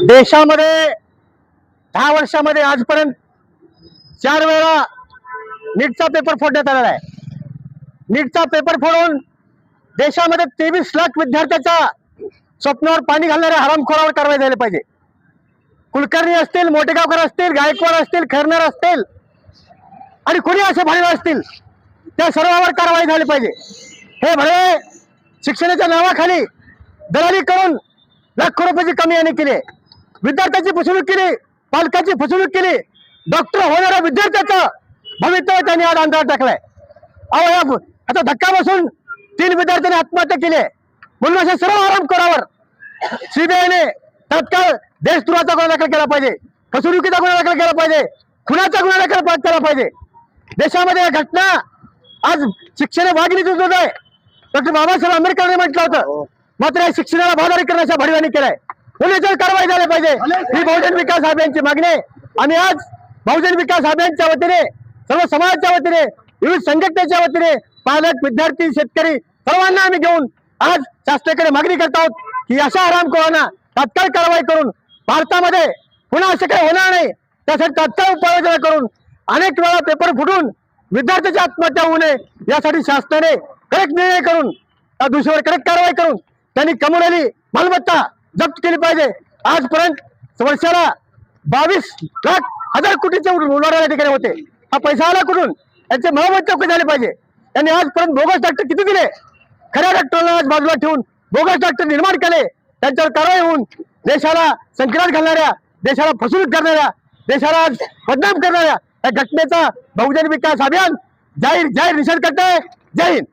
देशामध्ये 10 वर्षामध्ये आजपर्यंत 4 वेळा नीटचा पेपर फोडण्यात आलेला आहे। नीटचा पेपर फोडून देशामध्ये 23 लाख विद्यार्थ्यांच्या स्वप्नावर पाणी घालणाऱ्या हरामखोरावर कारवाई झाली पाहिजे। कुलकर्णी असतील, मोठेगावकर असतील, गायकवाड असतील, खैरनार असतील आणि कोणी असे भडवे असतील त्या सर्वांवर कारवाई झाली पाहिजे। हे भडवे शिक्षणाच्या नावाखाली दलाली करून लाखो रुपयाची कमी यांनी केली, विद्यार्थ्यांची फसवणूक केली, पालकांची फसवणूक केली, डॉक्टर होणाऱ्या विद्यार्थ्याचं भवितव्य त्यांनी आज अंधारात टाकलाय। अहो आता धक्का बसून 3 विद्यार्थ्यांनी आत्महत्या केली म्हणून अशा सर्व हरामखोरावर सीबीआयने तात्काळ देशद्रोहाचा गुन्हा दाखल केला पाहिजे, फसवणुकीचा गुन्हा दाखल केला पाहिजे, खुनाचा गुन्हा दाखल केला पाहिजे। देशामध्ये या घटना आज शिक्षण वाघिणीचं दूध आहे, डॉक्टर बाबासाहेब आंबेडकरांनी म्हटलं होतं, मात्र या शिक्षणाला भादारी करण्याच्या भडव्यांनी केलाय। पुण्याच्यावर कारवाई झाली पाहिजे ही बहुजन विकास अभियानची मागणी आहे। आम्ही आज बहुजन विकास अभियानच्या वतीने, सर्व समाजाच्या वतीने, विविध संघटनेच्या वतीने पालक, विद्यार्थी, शेतकरी सर्वांना आम्ही घेऊन आज शासनाकडे मागणी करत आहोत की अशा हरामखोरांना तात्काळ कारवाई करून भारतामध्ये पुन्हा असं काही होणार नाही त्यासाठी तात्काळ उपाययोजना करून अनेक वेळा पेपर फुटून विद्यार्थ्याची आत्महत्या होऊ नये यासाठी शासनाने कडक निर्णय करून त्या दोषीवर कडक कारवाई करून त्यांनी कमवलेली मालमत्ता जप्त केली पाहिजे। आजपर्यंत वर्षाला 22 लाख हजार कोटीचे उलाढाल या ठिकाणी होते, हा पैसा आला कुठून? यांचे मालमत्ता चौकशी झाली पाहिजे। त्यांनी आजपर्यंत बोगस डॉक्टर किती दिले? खऱ्या डॉक्टरला आज बाजूला ठेवून बोगस डॉक्टर निर्माण केले, त्यांच्यावर कारवाई होऊन देशाला संकटात घालणाऱ्या, देशाला फसवणूक करणाऱ्या, देशाला आज बदनाम करणाऱ्या या घटनेचा बहुजन विकास अभियान जाहीर निषेध करत आहे। जय हिंद।